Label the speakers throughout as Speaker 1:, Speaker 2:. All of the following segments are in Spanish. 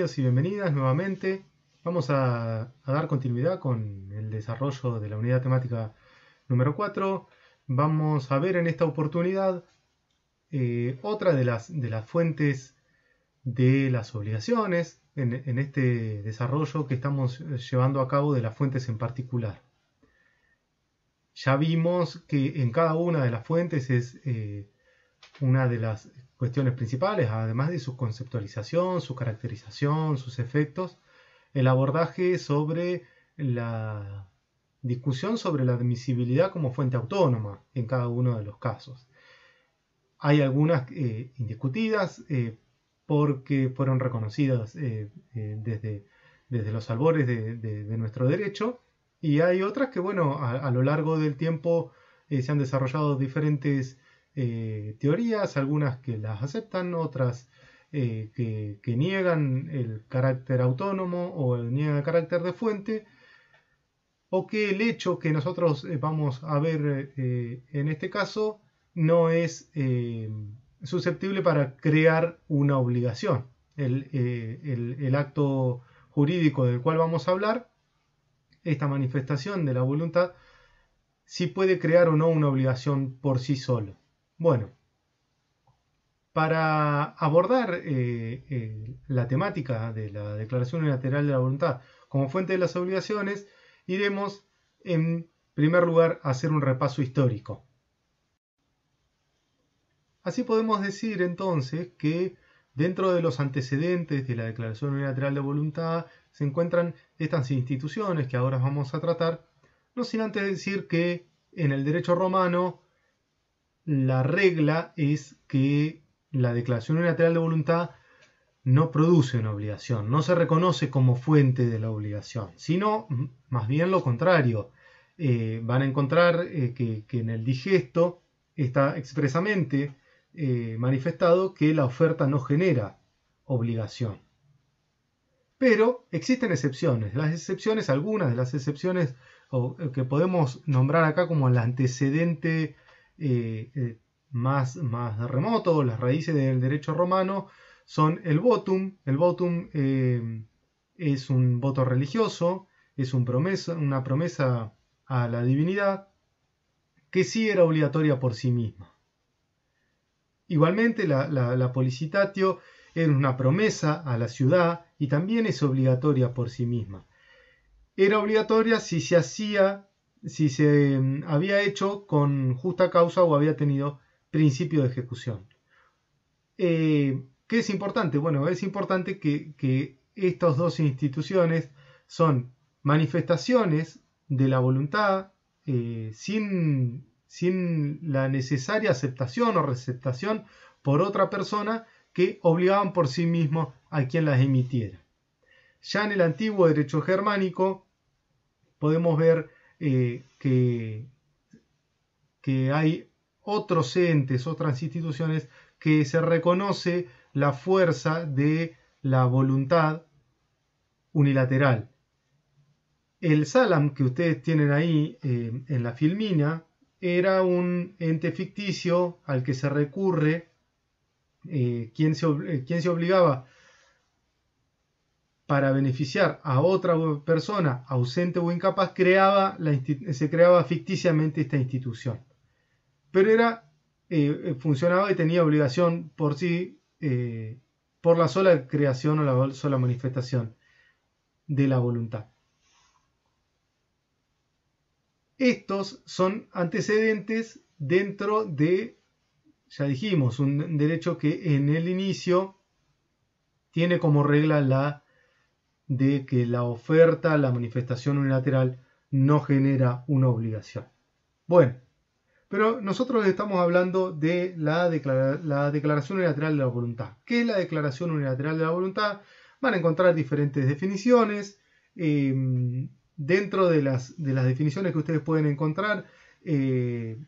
Speaker 1: Bienvenidos y bienvenidas nuevamente. Vamos a dar continuidad con el desarrollo de la unidad temática número 4. Vamos a ver en esta oportunidad otra de las fuentes de las obligaciones en este desarrollo que estamos llevando a cabo de las fuentes en particular. Ya vimos que en cada una de las fuentes es una de las cuestiones principales, además de su conceptualización, su caracterización, sus efectos, el abordaje sobre la discusión sobre la admisibilidad como fuente autónoma en cada uno de los casos. Hay algunas indiscutidas porque fueron reconocidas desde los albores de nuestro derecho, y hay otras que, bueno, a lo largo del tiempo se han desarrollado diferentes teorías, algunas que las aceptan, otras que niegan el carácter autónomo o niegan el carácter de fuente, o que el hecho que nosotros vamos a ver en este caso no es susceptible para crear una obligación. El acto jurídico del cual vamos a hablar, esta manifestación de la voluntad, sí puede crear o no una obligación por sí solo. Bueno, para abordar la temática de la Declaración Unilateral de la Voluntad como fuente de las obligaciones, iremos en primer lugar a hacer un repaso histórico. Así podemos decir entonces que dentro de los antecedentes de la Declaración Unilateral de Voluntad se encuentran estas instituciones que ahora vamos a tratar, no sin antes decir que en el derecho romano la regla es que la Declaración Unilateral de Voluntad no produce una obligación, no se reconoce como fuente de la obligación, sino más bien lo contrario. Van a encontrar que en el digesto está expresamente manifestado que la oferta no genera obligación. Pero existen excepciones. Las excepciones, algunas de las excepciones que podemos nombrar acá como el antecedente más remoto, las raíces del derecho romano, son el votum. El votum es un voto religioso, es una promesa a la divinidad que sí era obligatoria por sí misma. Igualmente la policitatio era una promesa a la ciudad y también es obligatoria por sí misma. Era obligatoria si se había hecho con justa causa o había tenido principio de ejecución. ¿Qué es importante? Bueno, es importante que estas dos instituciones son manifestaciones de la voluntad sin la necesaria aceptación o receptación por otra persona que obligaban por sí mismo a quien las emitiera. Ya en el antiguo derecho germánico podemos ver que hay otros entes, otras instituciones que se reconoce la fuerza de la voluntad unilateral. El Salam que ustedes tienen ahí en la filmina era un ente ficticio al que se recurre quien se obligaba para beneficiar a otra persona ausente o incapaz, se creaba ficticiamente esta institución. Pero funcionaba y tenía obligación por sí, por la sola creación o la sola manifestación de la voluntad. Estos son antecedentes dentro de, ya dijimos, un derecho que en el inicio tiene como regla la de que la oferta, la manifestación unilateral, no genera una obligación. Bueno, pero nosotros estamos hablando de la Declaración Unilateral de la Voluntad. ¿Qué es la Declaración Unilateral de la Voluntad? Van a encontrar diferentes definiciones. Dentro de las definiciones que ustedes pueden encontrar, dentro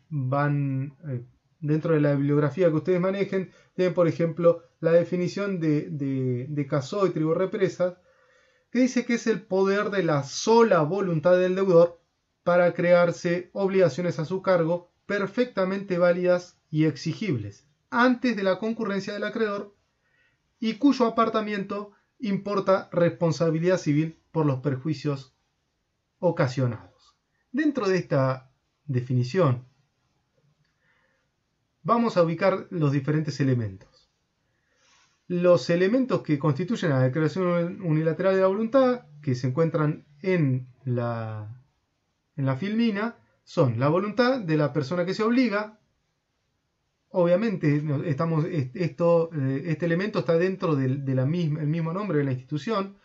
Speaker 1: de la bibliografía que ustedes manejen, tienen, por ejemplo, la definición de Casó y Trigo Represas, que dice que es el poder de la sola voluntad del deudor para crearse obligaciones a su cargo perfectamente válidas y exigibles antes de la concurrencia del acreedor y cuyo apartamiento importa responsabilidad civil por los perjuicios ocasionados. Dentro de esta definición vamos a ubicar los diferentes elementos. Los elementos que constituyen la declaración unilateral de la voluntad, que se encuentran en la filmina, son la voluntad de la persona que se obliga. Obviamente, este elemento está dentro del mismo nombre de la institución.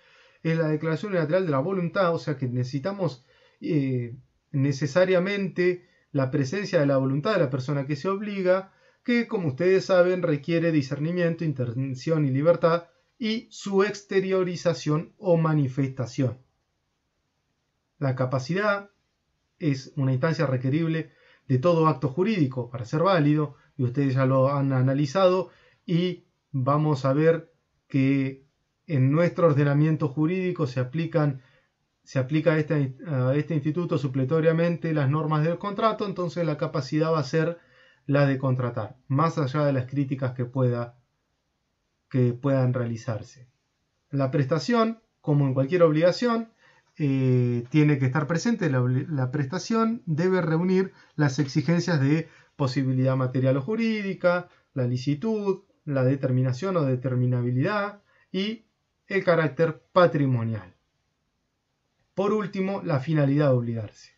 Speaker 1: Es la declaración unilateral de la voluntad, o sea que necesitamos necesariamente la presencia de la voluntad de la persona que se obliga, que, como ustedes saben, requiere discernimiento, intención y libertad, y su exteriorización o manifestación. La capacidad es una instancia requerible de todo acto jurídico para ser válido, y ustedes ya lo han analizado, y vamos a ver que en nuestro ordenamiento jurídico se aplica a este instituto supletoriamente las normas del contrato. Entonces la capacidad va a ser la de contratar, más allá de las críticas que puedan realizarse. La prestación, como en cualquier obligación, tiene que estar presente. La prestación debe reunir las exigencias de posibilidad material o jurídica, la licitud, la determinación o determinabilidad y el carácter patrimonial. Por último, la finalidad de obligarse.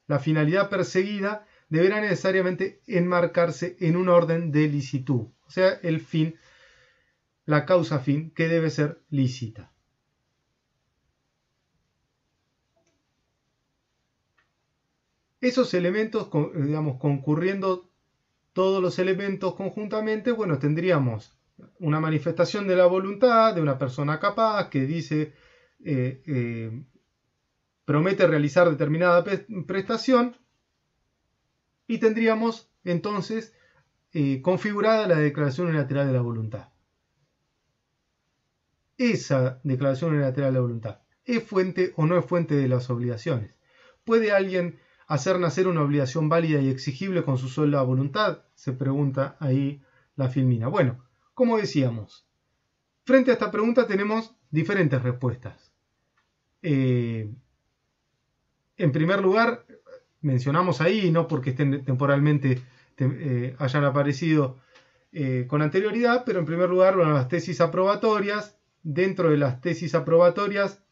Speaker 1: La finalidad perseguida deberá necesariamente enmarcarse en un orden de licitud, o sea, el fin, la causa fin, que debe ser lícita. Esos elementos, concurriendo todos los elementos conjuntamente, bueno, tendríamos una manifestación de la voluntad de una persona capaz que dice, promete realizar determinada prestación, y tendríamos entonces configurada la declaración unilateral de la voluntad. Esa declaración unilateral de la voluntad, ¿es fuente o no es fuente de las obligaciones? ¿Puede alguien hacer nacer una obligación válida y exigible con su sola voluntad? Se pregunta ahí la filmina. Bueno, como decíamos, frente a esta pregunta tenemos diferentes respuestas. En primer lugar, mencionamos ahí, no porque estén temporalmente hayan aparecido con anterioridad, pero en primer lugar, bueno, las tesis aprobatorias. Dentro de las tesis aprobatorias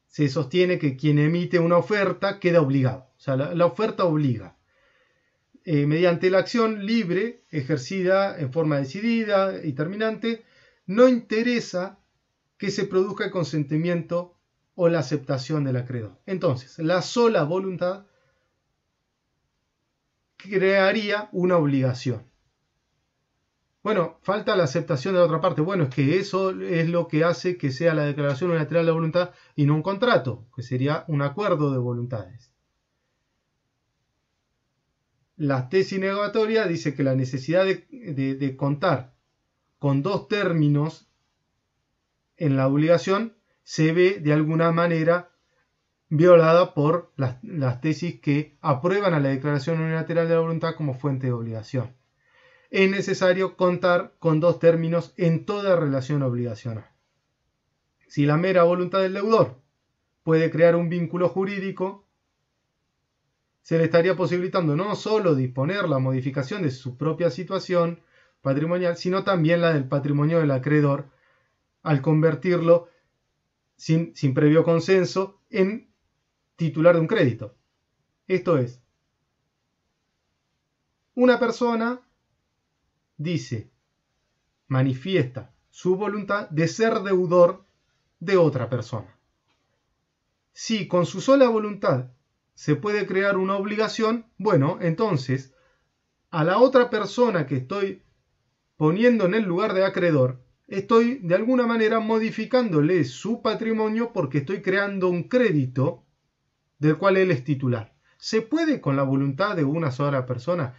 Speaker 1: se sostiene que quien emite una oferta queda obligado, o sea, la oferta obliga. Mediante la acción libre, ejercida en forma decidida y terminante, no interesa que se produzca el consentimiento o la aceptación del acreedor. Entonces, la sola voluntad crearía una obligación. Bueno, falta la aceptación de la otra parte. Bueno, es que eso es lo que hace que sea la declaración unilateral de la voluntad y no un contrato, que sería un acuerdo de voluntades. La tesis negatoria dice que la necesidad de contar con dos términos en la obligación se ve de alguna manera violada por las tesis que aprueban a la declaración unilateral de la voluntad como fuente de obligación. Es necesario contar con dos términos en toda relación obligacional. Si la mera voluntad del deudor puede crear un vínculo jurídico, se le estaría posibilitando no solo disponer la modificación de su propia situación patrimonial, sino también la del patrimonio del acreedor, al convertirlo sin previo consenso en titular de un crédito. Esto es, una persona dice, manifiesta su voluntad de ser deudor de otra persona. Si con su sola voluntad se puede crear una obligación, bueno, entonces a la otra persona que estoy poniendo en el lugar de acreedor, estoy de alguna manera modificándole su patrimonio porque estoy creando un crédito del cual él es titular. ¿Se puede con la voluntad de una sola persona?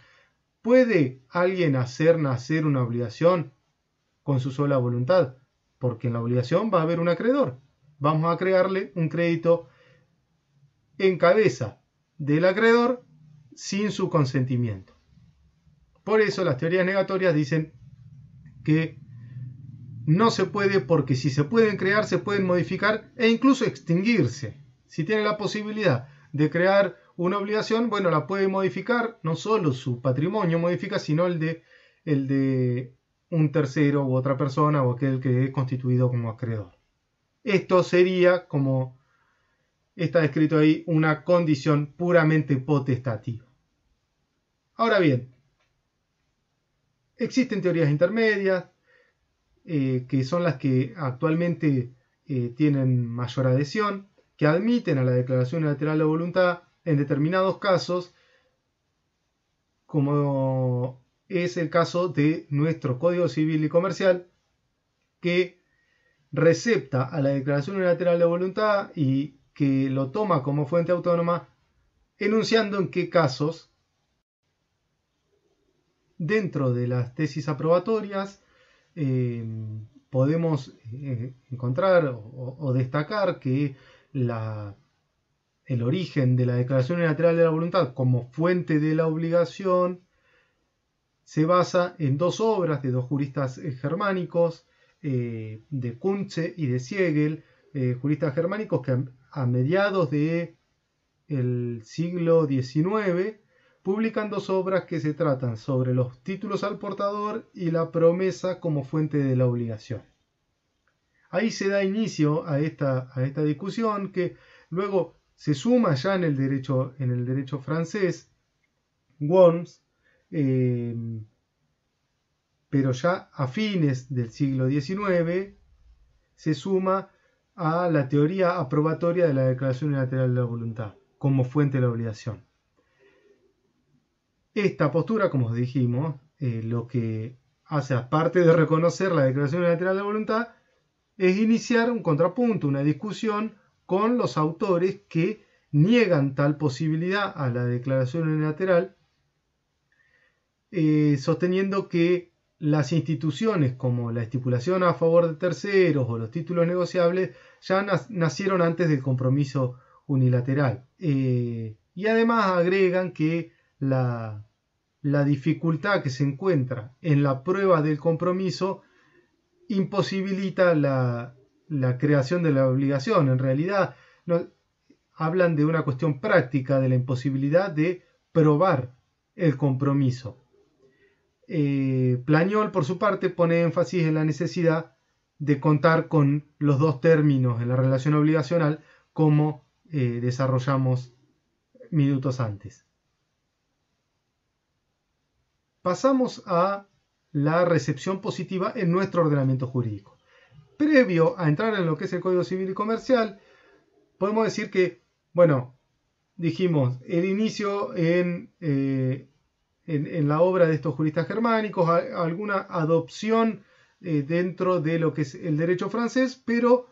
Speaker 1: ¿Puede alguien hacer nacer una obligación con su sola voluntad? Porque en la obligación va a haber un acreedor. Vamos a crearle un crédito en cabeza del acreedor sin su consentimiento. Por eso las teorías negatorias dicen que no se puede, porque si se pueden crear, se pueden modificar e incluso extinguirse. Si tiene la posibilidad de crear una obligación, bueno, la puede modificar, no solo su patrimonio modifica, sino el de un tercero u otra persona o aquel que es constituido como acreedor. Esto sería, como está descrito ahí, una condición puramente potestativa. Ahora bien, existen teorías intermedias, que son las que actualmente tienen mayor adhesión, que admiten a la declaración unilateral de voluntad en determinados casos, como es el caso de nuestro Código Civil y Comercial, que recepta a la declaración unilateral de voluntad y que lo toma como fuente autónoma, enunciando en qué casos, dentro de las tesis aprobatorias, podemos encontrar o destacar que el origen de la declaración unilateral de la voluntad como fuente de la obligación se basa en dos obras de dos juristas germánicos, de Kuntze y de Siegel, juristas germánicos que a mediados del siglo XIX publican dos obras que se tratan sobre los títulos al portador y la promesa como fuente de la obligación. Ahí se da inicio a esta discusión, que luego se suma ya en el derecho francés, Worms, pero ya a fines del siglo XIX se suma a la teoría aprobatoria de la declaración unilateral de la voluntad como fuente de la obligación. Esta postura, como dijimos, lo que hace, aparte de reconocer la declaración unilateral de la voluntad, es iniciar un contrapunto, una discusión con los autores que niegan tal posibilidad a la declaración unilateral, sosteniendo que las instituciones como la estipulación a favor de terceros o los títulos negociables ya nacieron antes del compromiso unilateral. Y además agregan que la dificultad que se encuentra en la prueba del compromiso imposibilita la creación de la obligación. En realidad, hablan de una cuestión práctica, de la imposibilidad de probar el compromiso. Plañol, por su parte, pone énfasis en la necesidad de contar con los dos términos en la relación obligacional, como desarrollamos minutos antes. Pasamos a la recepción positiva en nuestro ordenamiento jurídico. Previo a entrar en lo que es el Código Civil y Comercial, podemos decir que, bueno, dijimos, el inicio en la obra de estos juristas germánicos, alguna adopción dentro de lo que es el derecho francés, pero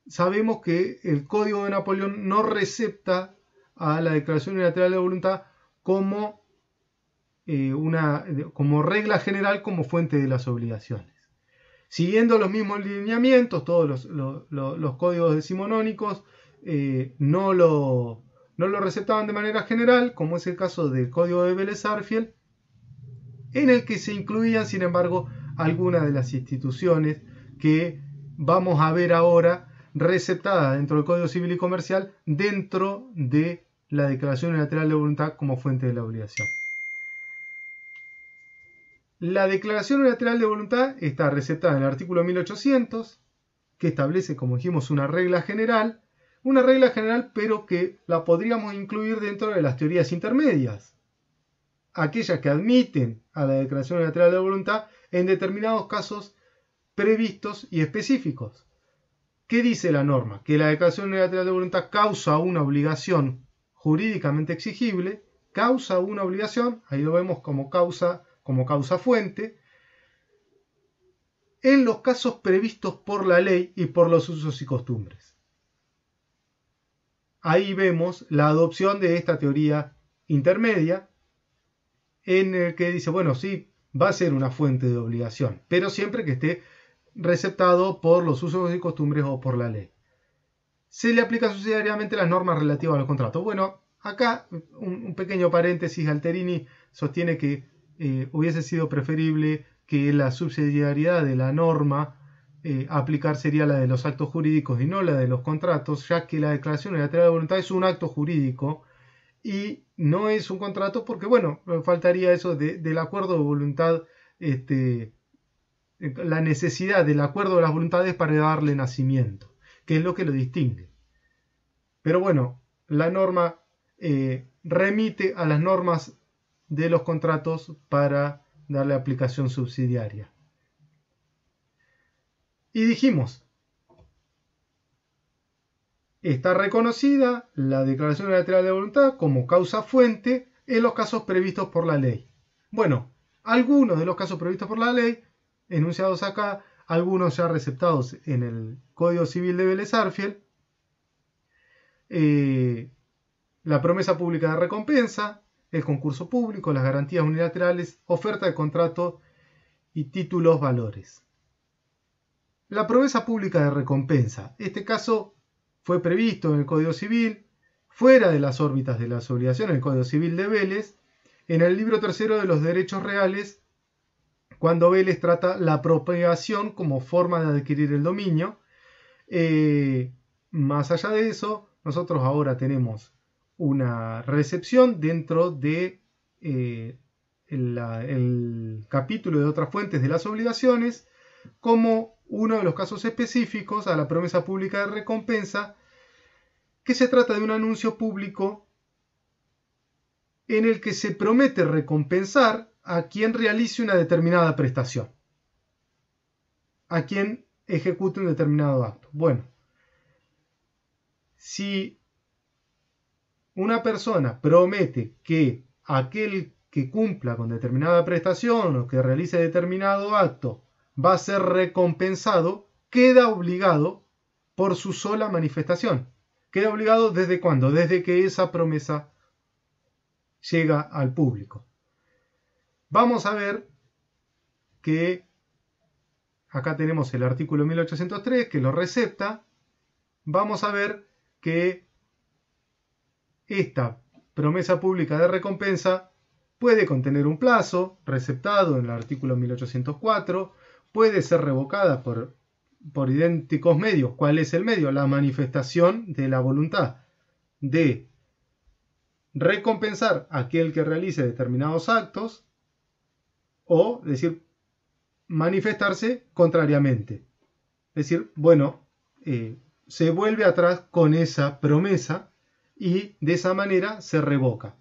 Speaker 1: sabemos que el Código de Napoleón no recepta a la declaración unilateral de voluntad como regla general, como fuente de las obligaciones. Siguiendo los mismos lineamientos, todos los códigos decimonónicos no lo receptaban de manera general, como es el caso del Código de Vélez-Sarsfield, en el que se incluían, sin embargo, algunas de las instituciones que vamos a ver ahora receptadas dentro del Código Civil y Comercial, dentro de la declaración unilateral de voluntad como fuente de la obligación. La declaración unilateral de voluntad está receptada en el artículo 1800, que establece, como dijimos, una regla general, pero que la podríamos incluir dentro de las teorías intermedias, aquellas que admiten a la declaración unilateral de voluntad en determinados casos previstos y específicos. ¿Qué dice la norma? Que la declaración unilateral de voluntad causa una obligación jurídicamente exigible, causa una obligación, ahí lo vemos como causa fuente, en los casos previstos por la ley y por los usos y costumbres. Ahí vemos la adopción de esta teoría intermedia, en el que dice, bueno, sí, va a ser una fuente de obligación, pero siempre que esté receptado por los usos y costumbres o por la ley. Se le aplica subsidiariamente las normas relativas a los contratos. Bueno, acá un pequeño paréntesis. Alterini sostiene que hubiese sido preferible que la subsidiariedad de la norma aplicar sería la de los actos jurídicos y no la de los contratos, ya que la declaración unilateral de voluntad es un acto jurídico y no es un contrato porque, bueno, faltaría eso del acuerdo de voluntad, la necesidad del acuerdo de las voluntades para darle nacimiento, que es lo que lo distingue. Pero bueno, la norma remite a las normas de los contratos para darle aplicación subsidiaria. Y dijimos, está reconocida la declaración unilateral de voluntad como causa fuente en los casos previstos por la ley. Bueno, algunos de los casos previstos por la ley, enunciados acá, algunos ya receptados en el Código Civil de Vélez Sarsfield, la promesa pública de recompensa, el concurso público, las garantías unilaterales, oferta de contrato y títulos valores. La promesa pública de recompensa. Este caso fue previsto en el Código Civil, fuera de las órbitas de las obligaciones del Código Civil de Vélez, en el libro tercero de los derechos reales, cuando Vélez trata la apropiación como forma de adquirir el dominio. Más allá de eso, nosotros ahora tenemos una recepción dentro de el capítulo de otras fuentes de las obligaciones, como uno de los casos específicos a la promesa pública de recompensa, que se trata de un anuncio público en el que se promete recompensar a quien realice una determinada prestación, a quien ejecute un determinado acto. Bueno, si una persona promete que aquel que cumpla con determinada prestación o que realice determinado acto va a ser recompensado, queda obligado por su sola manifestación. ¿Queda obligado desde cuándo? Desde que esa promesa llega al público. Vamos a ver que acá tenemos el artículo 1803 que lo recepta. Vamos a ver que esta promesa pública de recompensa puede contener un plazo receptado en el artículo 1804, puede ser revocada por idénticos medios. ¿Cuál es el medio? La manifestación de la voluntad de recompensar a aquel que realice determinados actos o decir manifestarse contrariamente. Es decir, bueno, se vuelve atrás con esa promesa y de esa manera se revoca.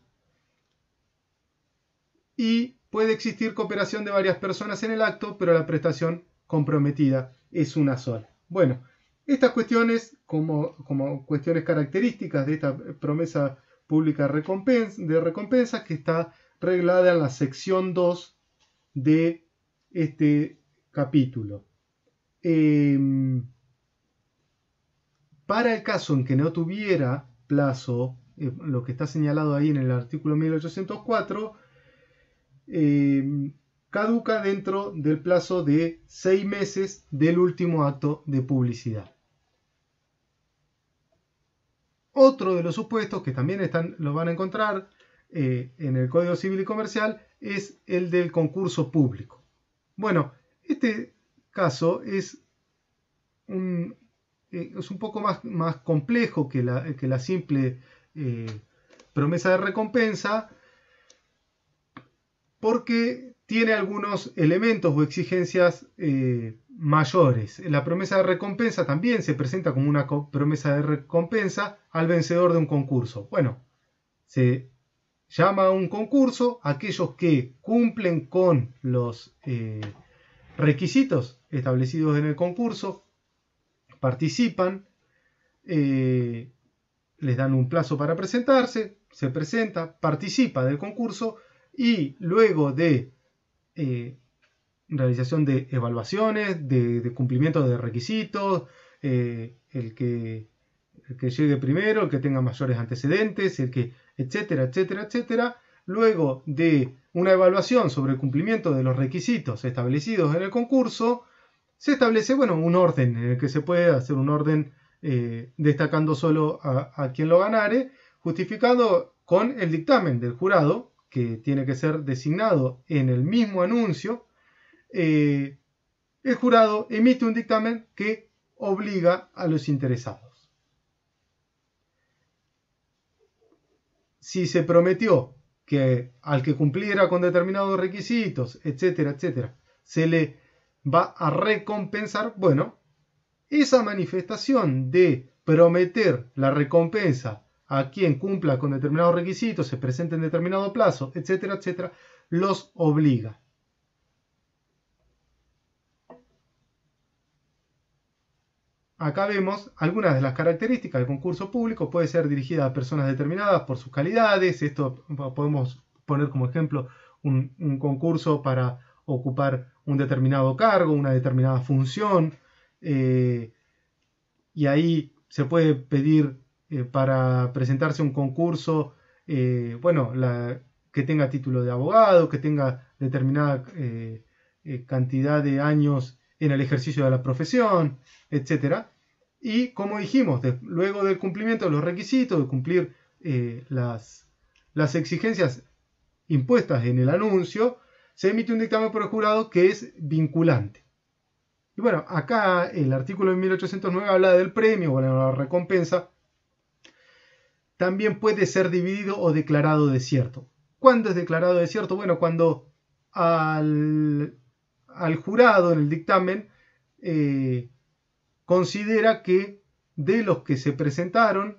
Speaker 1: Y puede existir cooperación de varias personas en el acto, pero la prestación comprometida es una sola. Bueno, estas cuestiones, como cuestiones características de esta promesa pública de recompensa, que está reglada en la sección 2 de este capítulo. Para el caso en que no tuviera plazo, lo que está señalado ahí en el artículo 1804, caduca dentro del plazo de 6 meses del último acto de publicidad. Otro de los supuestos que también lo van a encontrar en el Código Civil y Comercial es el del concurso público. Bueno, este caso es un poco más complejo que la simple promesa de recompensa, porque tiene algunos elementos o exigencias mayores. La promesa de recompensa también se presenta como una promesa de recompensa al vencedor de un concurso. Bueno, se llama a un concurso aquellos que cumplen con los requisitos establecidos en el concurso, participan, les dan un plazo para presentarse, se presenta, participa del concurso y luego de realización de evaluaciones, de cumplimiento de requisitos, el que llegue primero, el que tenga mayores antecedentes, etcétera, etcétera, etcétera. Luego de una evaluación sobre el cumplimiento de los requisitos establecidos en el concurso, se establece, un orden en el que se puede hacer un orden destacando solo a quien lo ganare, justificado con el dictamen del jurado, que tiene que ser designado en el mismo anuncio, el jurado emite un dictamen que obliga a los interesados. Si se prometió que al que cumpliera con determinados requisitos, etcétera, etcétera, se le va a recompensar, bueno, esa manifestación de prometer la recompensa a quien cumpla con determinados requisitos, se presente en determinado plazo, etcétera, etcétera, los obliga. Acá vemos algunas de las características del concurso público. Puede ser dirigida a personas determinadas por sus calidades. Esto podemos poner como ejemplo un concurso para ocupar un determinado cargo, una determinada función. Y ahí se puede pedir para presentarse a un concurso, que tenga título de abogado, que tenga determinada cantidad de años en el ejercicio de la profesión, etc. Y como dijimos, luego del cumplimiento de los requisitos, de cumplir las exigencias impuestas en el anuncio, se emite un dictamen por el jurado que es vinculante. Y bueno, acá el artículo de 1809 habla del premio o la recompensa. También puede ser dividido o declarado desierto. ¿Cuándo es declarado desierto? Bueno, cuando al jurado en el dictamen considera que de los que se presentaron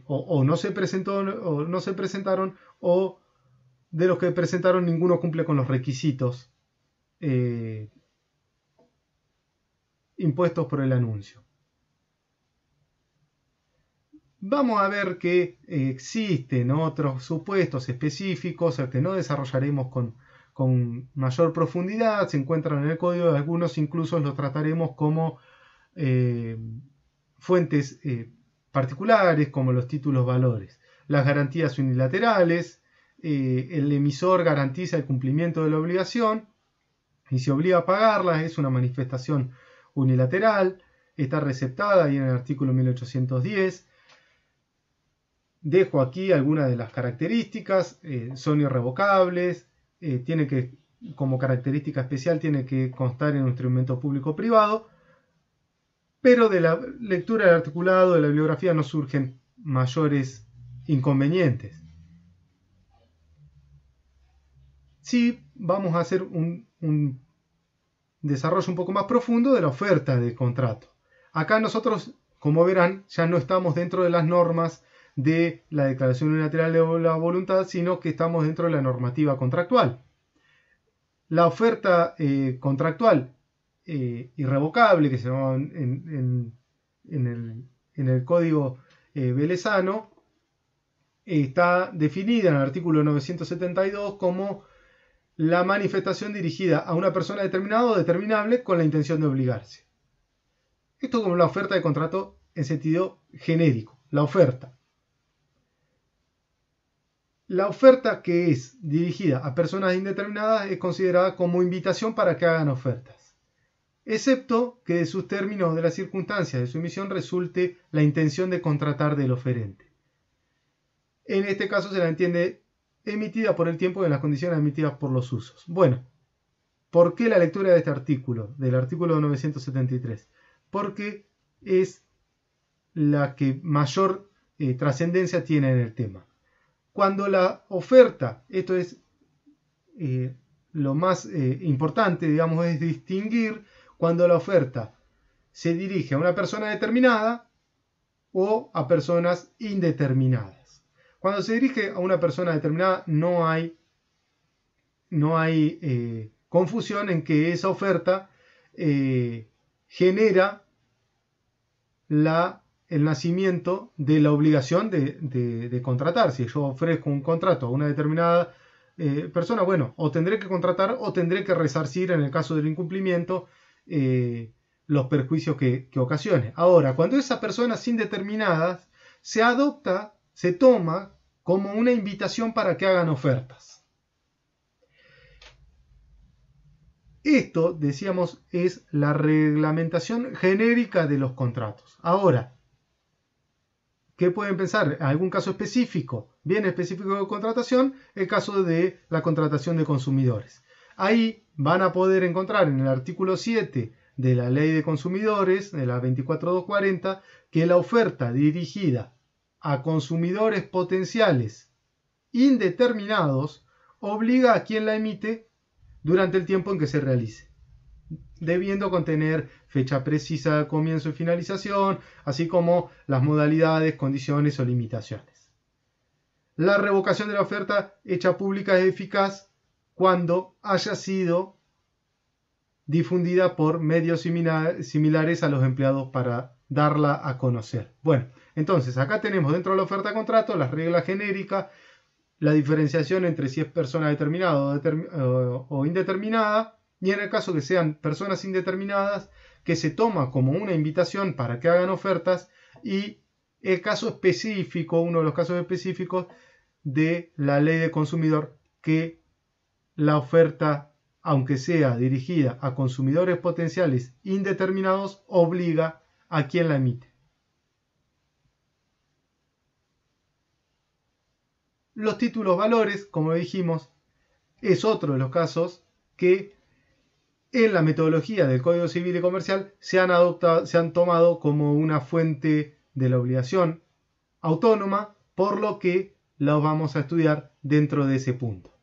Speaker 1: o no se presentaron, o de los que presentaron ninguno cumple con los requisitos impuestos por el anuncio. Vamos a ver que existen otros supuestos específicos que no desarrollaremos con mayor profundidad. Se encuentran en el código, algunos incluso los trataremos como fuentes particulares, como los títulos valores. Las garantías unilaterales, el emisor garantiza el cumplimiento de la obligación y se obliga a pagarla, es una manifestación unilateral, está receptada ahí en el artículo 1810. Dejo aquí algunas de las características, son irrevocables, como característica especial tiene que constar en un instrumento público o privado, pero de la lectura del articulado de la bibliografía no surgen mayores inconvenientes. Sí, vamos a hacer un desarrollo un poco más profundo de la oferta de contrato. Acá nosotros, como verán, ya no estamos dentro de las normas de la declaración unilateral de la voluntad, sino que estamos dentro de la normativa contractual. La oferta contractual irrevocable, que se llama en el código velezano, está definida en el artículo 972 como la manifestación dirigida a una persona determinada o determinable con la intención de obligarse. Esto como la oferta de contrato en sentido genérico, la oferta. La oferta que es dirigida a personas indeterminadas es considerada como invitación para que hagan ofertas, excepto que de sus términos o de las circunstancias de su emisión resulte la intención de contratar del oferente. En este caso se la entiende emitida por el tiempo y en las condiciones emitidas por los usos. Bueno, ¿por qué la lectura de este artículo, del artículo 973? Porque es la que mayor trascendencia tiene en el tema. Cuando la oferta, esto es lo más importante, digamos, es distinguir cuando la oferta se dirige a una persona determinada o a personas indeterminadas. Cuando se dirige a una persona determinada no hay confusión en que esa oferta genera el nacimiento de la obligación de contratar. Si yo ofrezco un contrato a una determinada persona, bueno, o tendré que contratar o tendré que resarcir en el caso del incumplimiento los perjuicios que ocasione. Ahora, cuando esas personas indeterminadas se toma como una invitación para que hagan ofertas. Esto, decíamos, es la reglamentación genérica de los contratos. Ahora, ¿qué pueden pensar? ¿Algún caso específico? Bien específico de contratación, el caso de la contratación de consumidores. Ahí van a poder encontrar en el artículo 7 de la Ley de Consumidores, de la 24240, que la oferta dirigida a consumidores potenciales indeterminados obliga a quien la emite durante el tiempo en que se realice, debiendo contener fecha precisa de comienzo y finalización, así como las modalidades, condiciones o limitaciones. La revocación de la oferta hecha pública es eficaz cuando haya sido difundida por medios similares a los empleados para darla a conocer. Bueno, entonces acá tenemos dentro de la oferta de contrato las reglas genéricas, la diferenciación entre si es persona determinada o indeterminada, y en el caso que sean personas indeterminadas, que se toma como una invitación para que hagan ofertas, y el caso específico, uno de los casos específicos de la ley de consumidor, que la oferta, aunque sea dirigida a consumidores potenciales indeterminados, obliga a quien la emite. Los títulos valores, como dijimos, es otro de los casos que en la metodología del Código Civil y Comercial se han tomado como una fuente de la obligación autónoma, por lo que los vamos a estudiar dentro de ese punto.